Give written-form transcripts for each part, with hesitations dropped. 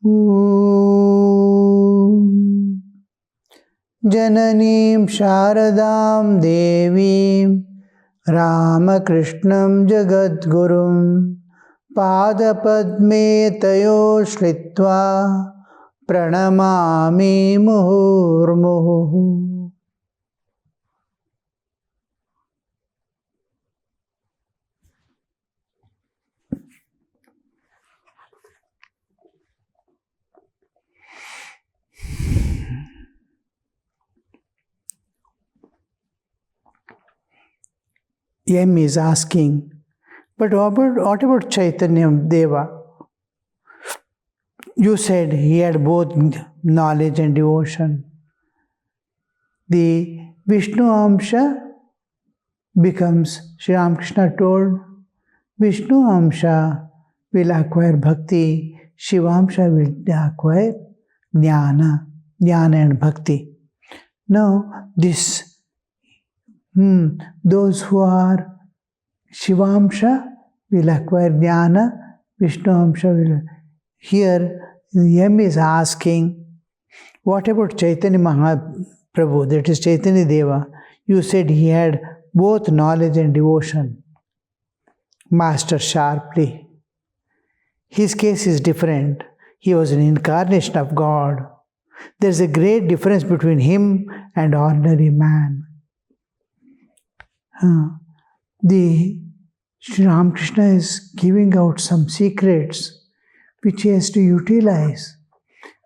Jananim Sharadam Devim Ramakrishnam Jagadgurum Padapadme Tayo Shlitva Pranamami Muhurmuhu. M is asking, but what about Chaitanya Deva? You said he had both knowledge and devotion. The Vishnu Amsha becomes, Sri Ramakrishna told, Vishnu Amsha will acquire bhakti, Shivamsha will acquire jnana and bhakti. Now, those who are Shivamsha will acquire jnana, Vishnu Amsha will. Here, M is asking, what about Chaitanya Mahaprabhu, that is Chaitanya Deva? You said he had both knowledge and devotion. Master sharply. His case is different. He was an incarnation of God. There's a great difference between him and ordinary man. The Sri Ramakrishna is giving out some secrets which he has to utilize.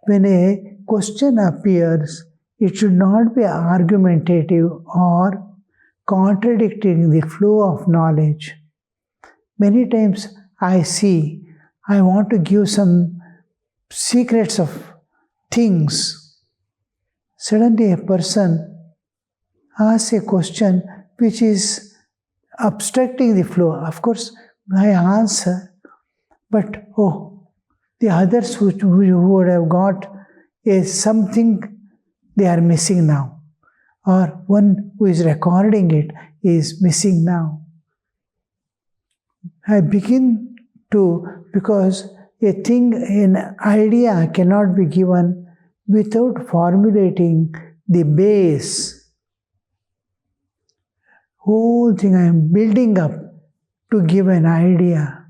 When a question appears, it should not be argumentative or contradicting the flow of knowledge. Many times I want to give some secrets of things. Suddenly a person asks a question which is obstructing the flow. Of course, I answer, but the others who would have got something they are missing now, or one who is recording it is missing now. I begin to, because an idea cannot be given without formulating the base. Whole thing I am building up to give an idea.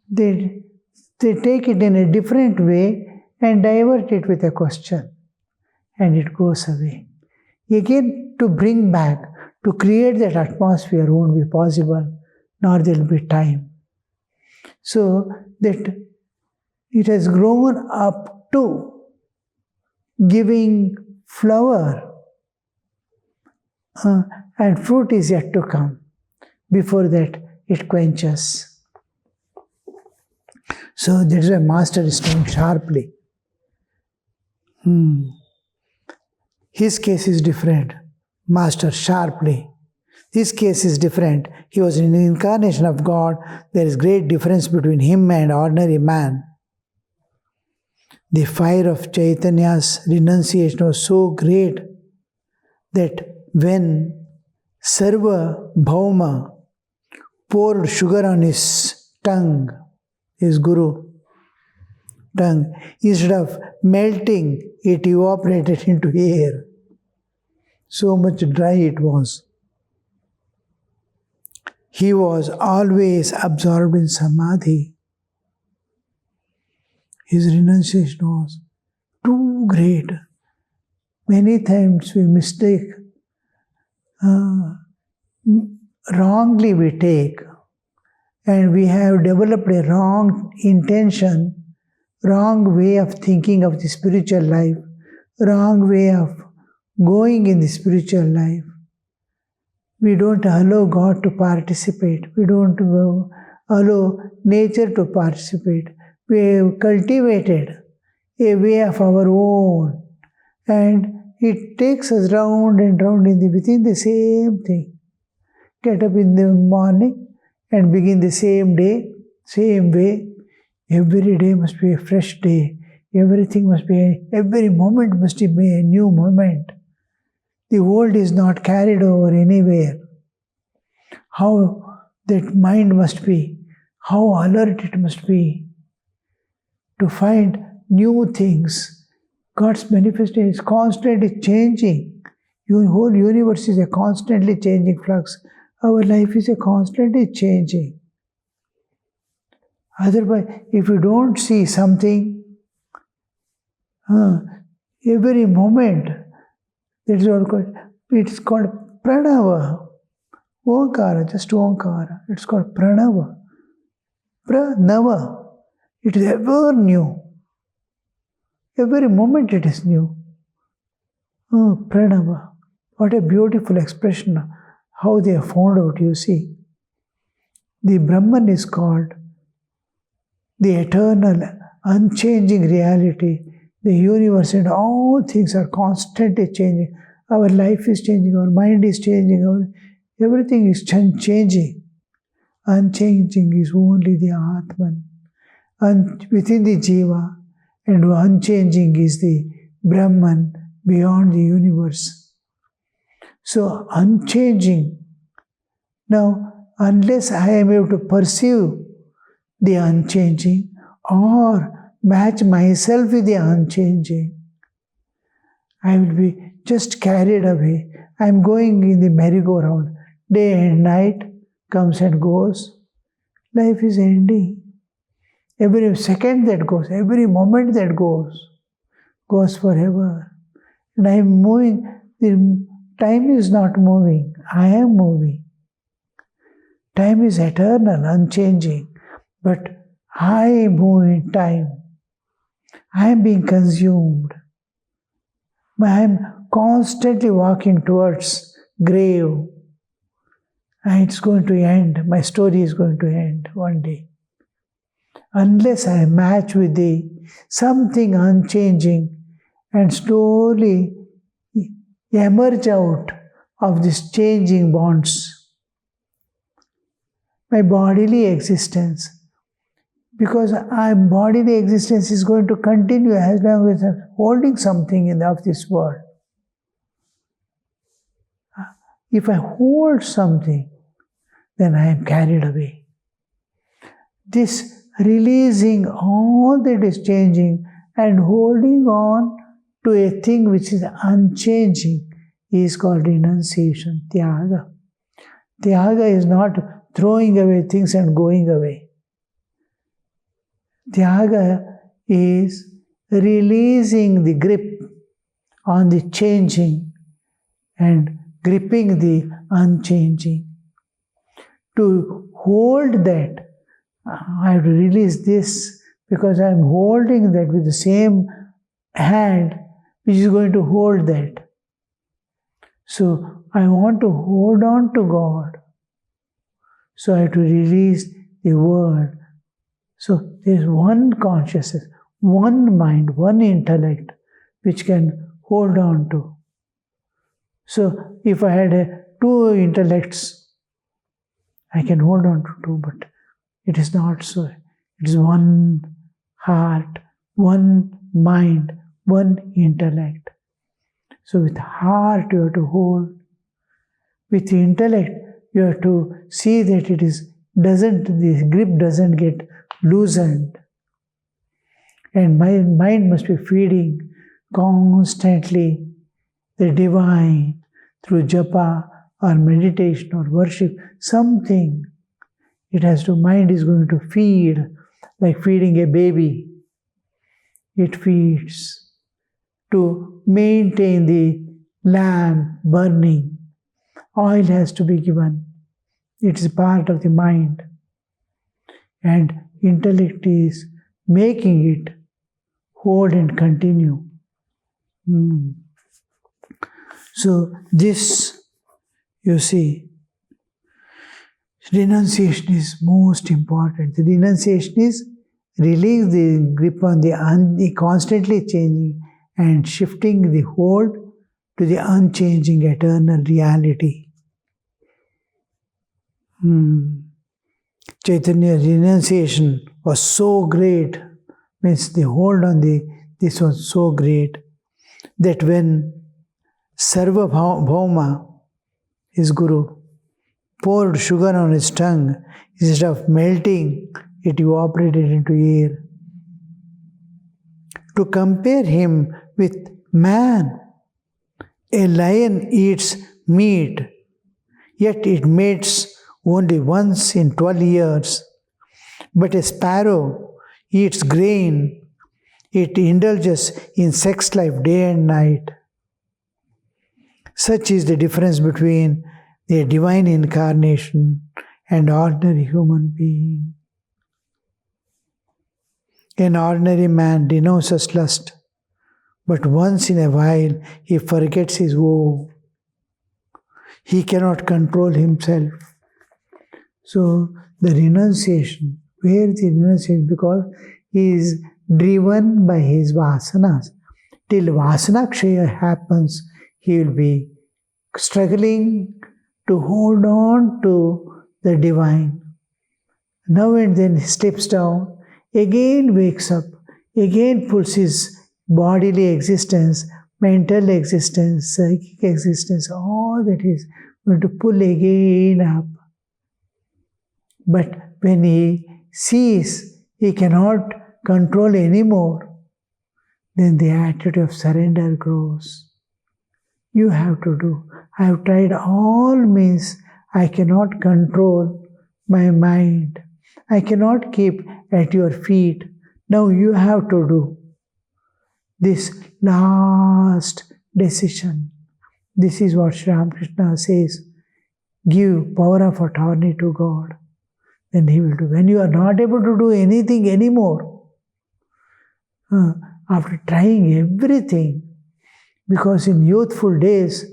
They take it in a different way and divert it with a question, and it goes away. Again, to bring back, to create that atmosphere won't be possible, nor there will be time. So that it has grown up to giving flower, and fruit is yet to come. Before that, it quenches. So that's why Master is saying sharply. His case is different. Master sharply. His case is different. He was an incarnation of God. There is great difference between him and ordinary man. The fire of Chaitanya's renunciation was so great that when Sarva Bhauma poured sugar on his tongue, his Guru tongue, instead of melting, it evaporated into air. So much dry it was. He was always absorbed in samadhi. His renunciation was too great. Many times we mistake, wrongly we take, and we have developed a wrong intention, wrong way of thinking of the spiritual life, wrong way of going in the spiritual life. We don't allow God to participate. We don't allow nature to participate. We have cultivated a way of our own, and it takes us round and round within the same thing. Get up in the morning and begin the same day, same way. Every day must be a fresh day. Every moment must be a new moment. The world is not carried over anywhere. How that mind must be, how alert it must be to find new things. God's manifestation is constantly changing. Your whole universe is a constantly changing flux. Our life is a constantly changing. Otherwise, if you don't see something, every moment, that is what it's called pranava. Onkara, just Onkara. It's called pranava. Pranava. It is ever new. Every moment it is new. Pranava. What a beautiful expression. How they have found out, you see. The Brahman is called the eternal, unchanging reality. The universe and all things are constantly changing. Our life is changing, our mind is changing, everything is changing. Unchanging is only the Atman. Within the Jiva, and unchanging is the Brahman beyond the universe. So, unchanging. Now, unless I am able to perceive the unchanging or match myself with the unchanging, I will be just carried away. I am going in the merry-go-round. Day and night comes and goes. Life is ending. Every second that goes, every moment that goes forever. And I am moving. The time is not moving. I am moving. Time is eternal, unchanging. But I move in time. I am being consumed. I am constantly walking towards grave. And it's going to end. My story is going to end one day. Unless I match with the something unchanging and slowly emerge out of these changing bonds. My bodily existence. Because our bodily existence is going to continue as long as I'm holding something of this world. If I hold something, then I am carried away. This releasing all that is changing and holding on to a thing which is unchanging is called renunciation, tyaga. Tyaga is not throwing away things and going away. Tyaga is releasing the grip on the changing and gripping the unchanging. To hold that, I have to release this because I am holding that with the same hand which is going to hold that. So I want to hold on to God. So I have to release the world. So there is one consciousness, one mind, one intellect which can hold on to. So if I had two intellects, I can hold on to two, but it is not so. It is one heart, one mind, one intellect. So with heart you have to hold. With the intellect you have to see that the grip doesn't get loosened. And my mind must be feeding constantly the divine through japa or meditation or worship, something. Mind is going to feed, like feeding a baby. It feeds to maintain the lamp burning. Oil has to be given. It is part of the mind. And intellect is making it hold and continue. So this, you see, renunciation is most important. The renunciation is release the grip on the constantly changing and shifting the hold to the unchanging eternal reality. Chaitanya's renunciation was so great, means the hold on this was so great, that when Sarva Bhauma, his guru, poured sugar on his tongue, instead of melting, it evaporated into air. to compare him with man. A lion eats meat, yet it mates only once in 12 years. But a sparrow eats grain, it indulges in sex life day and night. Such is the difference between the divine incarnation and ordinary human being. An ordinary man denounces lust, but once in a while he forgets his woe. He cannot control himself. So the renunciation, where the renunciation? Because he is driven by his vasanas. Till vasana kshaya happens, he will be struggling to hold on to the divine. Now and then he slips down, again wakes up, again pulls his bodily existence, mental existence, psychic existence, all that is going to pull again up. But when he sees he cannot control anymore, then the attitude of surrender grows. You have to do. I have tried all means. I cannot control my mind. I cannot keep at your feet. Now you have to do this last decision. This is what Sri Ramakrishna says. Give power of attorney to God. Then He will do. When you are not able to do anything anymore, after trying everything, because in youthful days,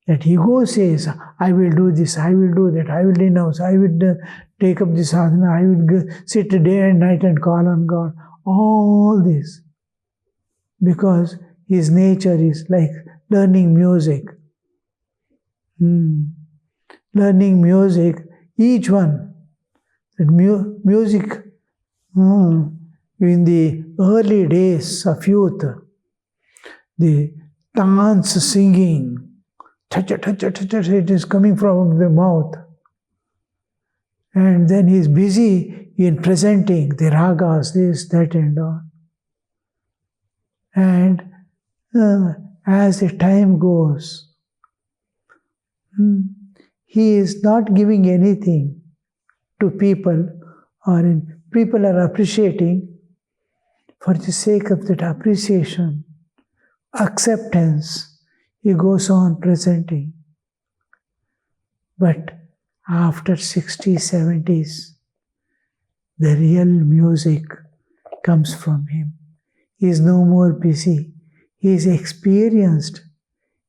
that ego says, I will do this, I will do that, I will renounce, I will take up this sadhana, I will sit day and night and call on God. All this. Because his nature is like learning music. Learning music, each one. That music in the early days of youth, the dance singing, it is coming from the mouth. And then he is busy in presenting the ragas, this, that and all. And as the time goes, he is not giving anything to people, or people are appreciating. For the sake of that appreciation, acceptance, he goes on presenting. But after 60s, 70s, the real music comes from him. He is no more busy. He is experienced.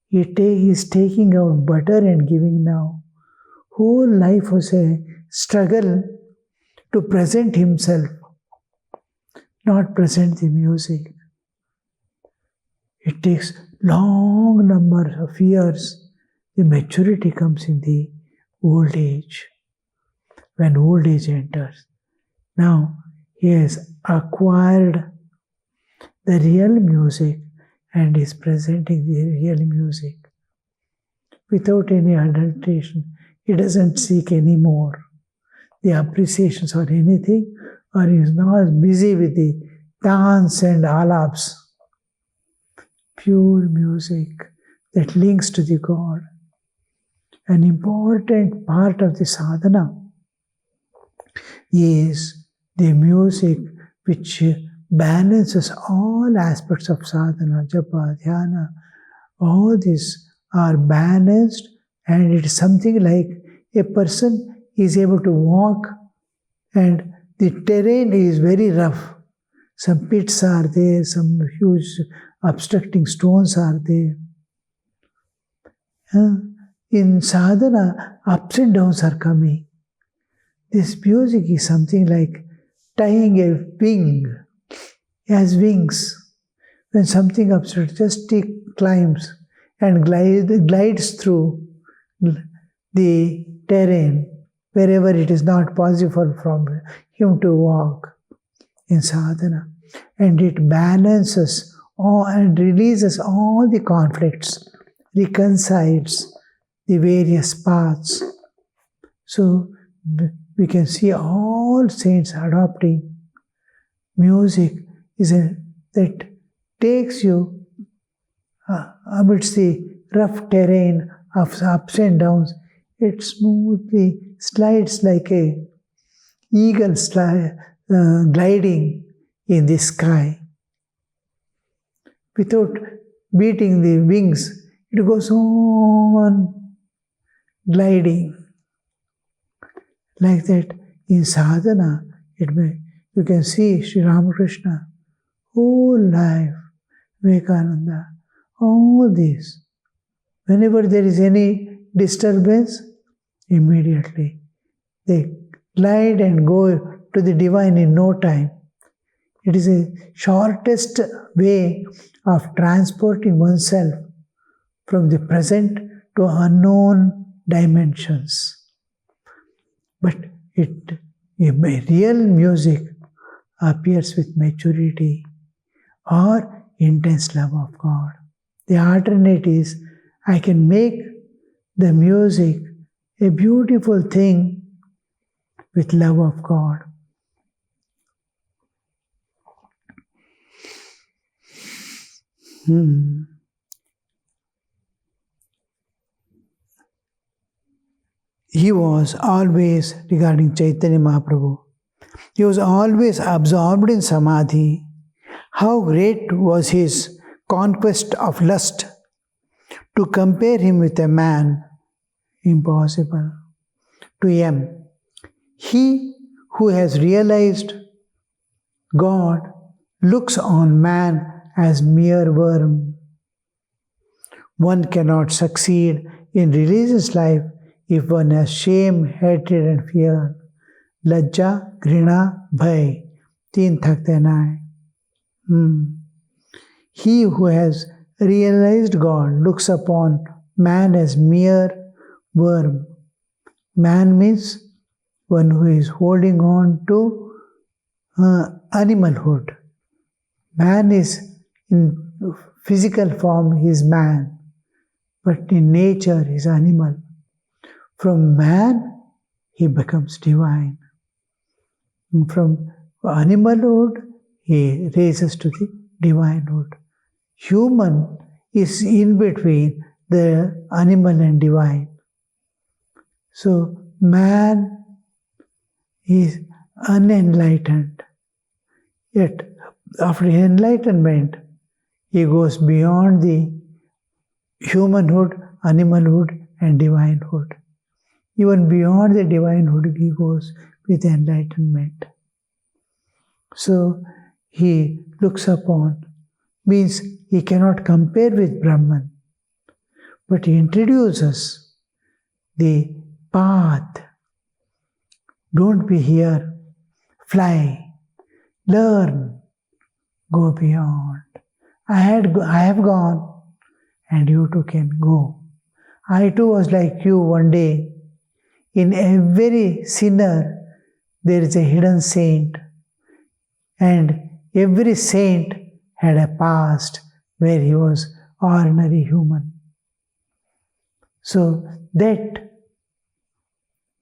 He is taking out butter and giving now. Whole life was a struggle to present himself, not present the music. It takes long number of years. The maturity comes in the old age. When old age enters, now he has acquired the real music and is presenting the real music without any adulteration. He doesn't seek any more the appreciations or anything, or he is not busy with the dance and alaps. Pure music that links to the God. An important part of the sadhana is the music which balances all aspects of sadhana, japa, dhyana. All these are balanced, and it is something like a person is able to walk and the terrain is very rough. Some pits are there, some huge obstructing stones are there. In sadhana, ups and downs are coming. This music is something like tying a wing. It has wings. When something obstructs, just climbs and glides through the terrain wherever it is not possible from him to walk in sadhana. And it balances all and releases all the conflicts, reconciles the various paths. So we can see all saints adopting music that takes you amidst the rough terrain of ups and downs. It smoothly slides like a eagle gliding in the sky. Without beating the wings, it goes on gliding. Like that, in sadhana, you can see Sri Ramakrishna, whole life, Vivekananda, all this. Whenever there is any disturbance, immediately they glide and go to the divine in no time. It is a shortest way of transporting oneself from the present to unknown dimensions. But real music appears with maturity or intense love of God. The alternate is, I can make the music a beautiful thing with love of God. He was always, regarding Chaitanya Mahaprabhu, he was always absorbed in samadhi. How great was his conquest of lust! To compare him with a man, impossible. To M. He who has realized God looks on man as mere worm. One cannot succeed in religious life if one has shame, hatred and fear. Lajja, Grina, Bhai. 339. He who has realized God looks upon man as mere worm. Man means one who is holding on to animalhood. Man is in physical form, he is man, but in nature he is animal. From man, he becomes divine. And from animalhood, he raises to the divinehood. Human is in between the animal and divine. So, man is unenlightened. Yet, after enlightenment, he goes beyond the humanhood, animalhood, and divinehood. Even beyond the divinehood, he goes with enlightenment. So, he looks upon, means he cannot compare with Brahman, but he introduces the path. Don't be here, fly, learn, go beyond. I have gone, and you too can go. I too was like you one day. In every sinner, there is a hidden saint, and every saint had a past where he was ordinary human. So that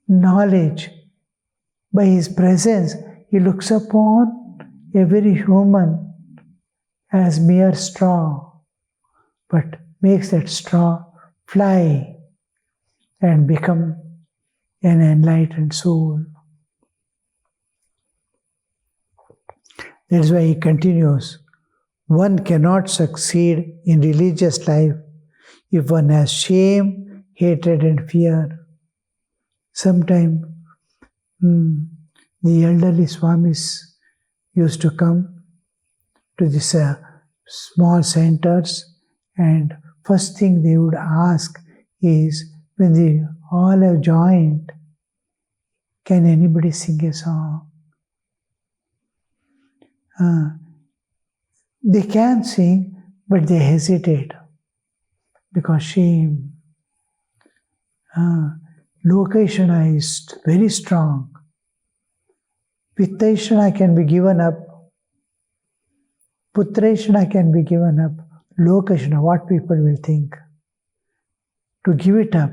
knowledge, by his presence, he looks upon every human as mere straw, but makes that straw fly and become an enlightened soul. That is why he continues, one cannot succeed in religious life if one has shame, hatred and fear. Sometimes the elderly Swamis used to come to these small centers, and first thing they would ask is, when they all have joined, can anybody sing a song? They can sing, but they hesitate because shame. Lokeshana is very strong. Vitteshana can be given up. Putreshana can be given up. Lokeshana, what people will think. To give it up.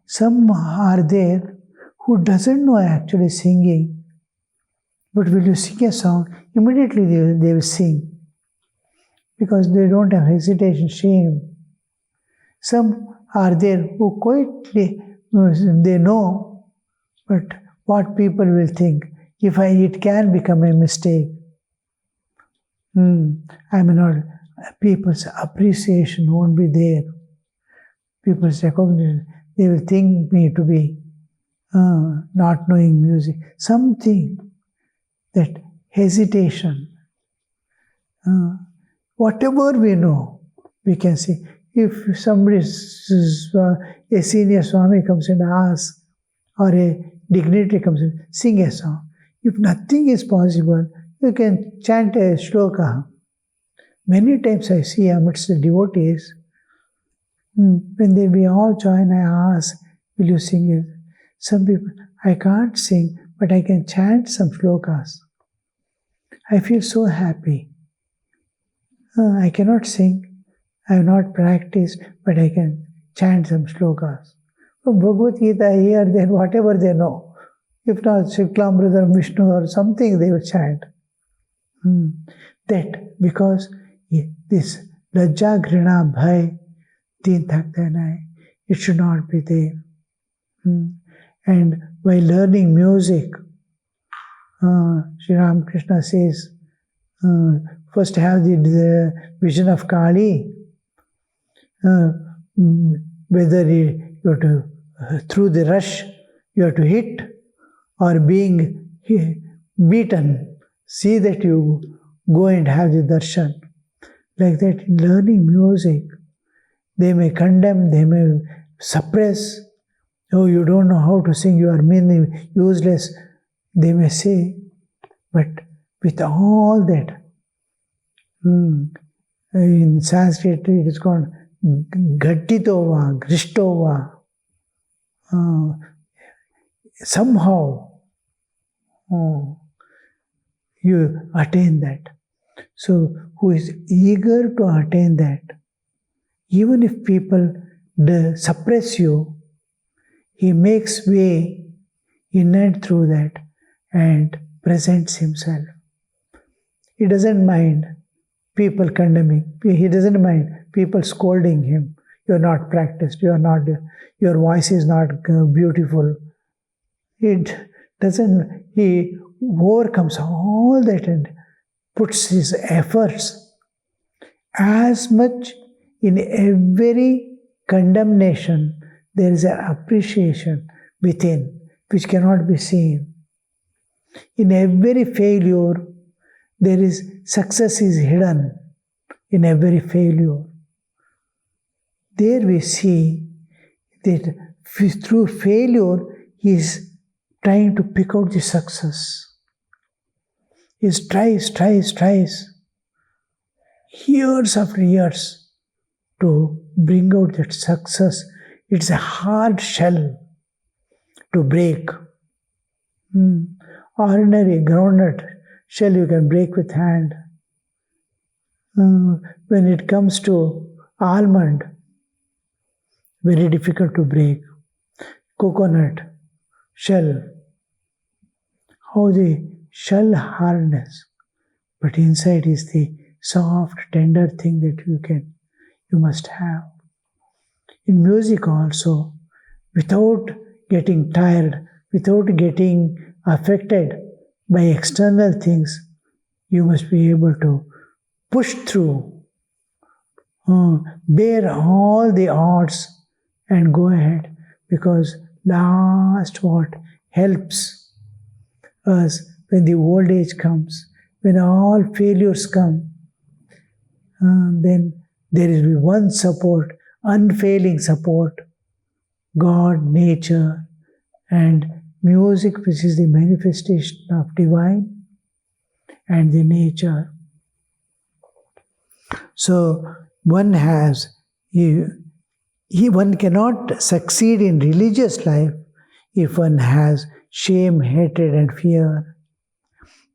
Some are there who doesn't know actually singing, but will you sing a song, immediately they will sing. because they don't have hesitation, shame. Some are there who quietly, they know, but what people will think, it can become a mistake. I may not, people's appreciation won't be there. People's recognition, they will think me to be not knowing music. Something, that hesitation. Whatever we know, we can say. If somebody, a senior Swami comes and asks, or a dignitary comes and sing a song, if nothing is possible, you can chant a shloka. Many times I see amidst the devotees, when we all join, I ask, will you sing it? Some people, I can't sing, but I can chant some shlokas. I feel so happy. I cannot sing, I have not practiced, but I can chant some shlokas. From Bhagavad Gita here, then whatever they know. If not, Shiklamridham Vishnu or something, they will chant. That, because this Lajja, Grina, Bhai, Teen Thakta Nai, it should not be there. And by learning music, Sri Ramakrishna says, first have the vision of Kali, whether you have to, through the rush, you have to hit, or being beaten, see that you go and have the darshan. Like that, in learning music, they may condemn, they may suppress. Oh, you don't know how to sing, you are mean, useless, they may say. But with all that, in Sanskrit it is called Ghattitova, Grishtova. Somehow you attain that. So, who is eager to attain that, even if people suppress you, he makes way in and through that and presents himself. He doesn't mind people condemning. He doesn't mind people scolding him. You are not practiced. You are not. Your voice is not beautiful. It doesn't. He overcomes all that and puts his efforts as much in every condemnation. There is an appreciation within which cannot be seen. In every failure, there is success is hidden in every failure. There we see that through failure, he is trying to pick out the success. He tries, years after years, to bring out that success. It's a hard shell to break. Ordinary groundnut shell you can break with hand. When it comes to almond, very difficult to break. Coconut shell, how the shell hardness, but inside is the soft, tender thing that you must have. In music also, without getting tired, without getting affected by external things, you must be able to push through, bear all the odds and go ahead, because last what helps us when the old age comes, when all failures come, then there is one support, unfailing support, God, nature, and music, which is the manifestation of divine and the nature. So one has, one cannot succeed in religious life if one has shame, hatred, and fear.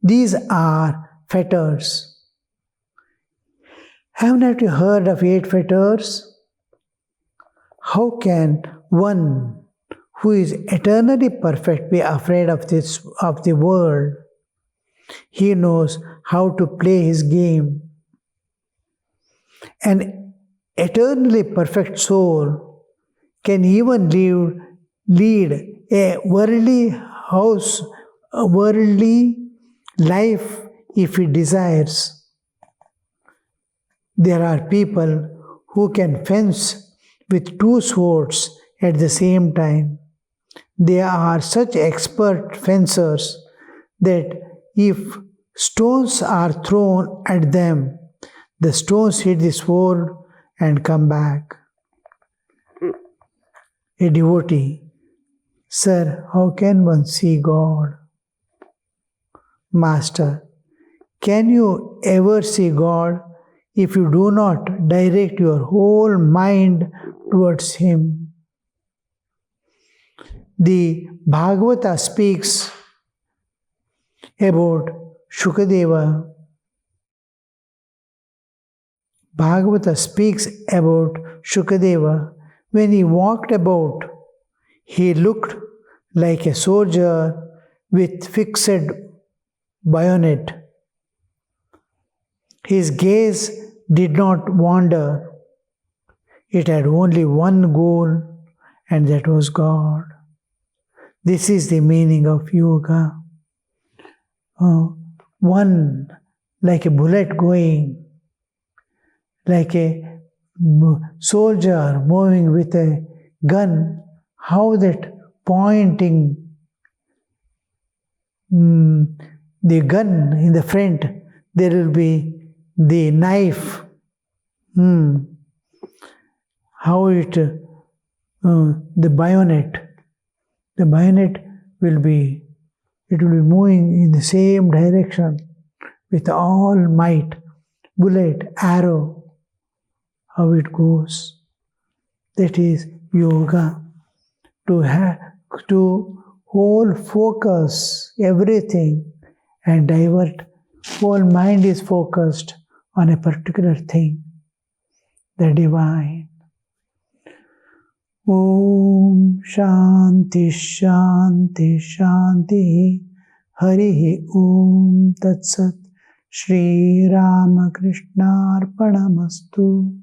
These are fetters. Haven't you heard of 8 fetters? How can one who is eternally perfect be afraid of the world? He knows how to play his game. An eternally perfect soul can even lead a worldly life if he desires. There are people who can fence with two swords at the same time. They are such expert fencers that if stones are thrown at them, the stones hit the sword and come back. A devotee: Sir, how can one see God? Master: can you ever see God if you do not direct your whole mind towards Him? The Bhagavata speaks about Shukadeva. Bhagavata speaks about Shukadeva. When he walked about, he looked like a soldier with fixed bayonet. His gaze did not wander. It had only one goal, and that was God. This is the meaning of yoga. One, like a bullet going, like a soldier moving with a gun, how that pointing the gun in the front, there will be the knife. How the bayonet will be moving in the same direction with all might. Bullet, arrow, how it goes. That is yoga. To whole focus everything and divert. Whole mind is focused on a particular thing, the divine. Om Shanti Shanti Shanti Harihi Om Tat Sat Shri Ramakrishna Arpanamastu.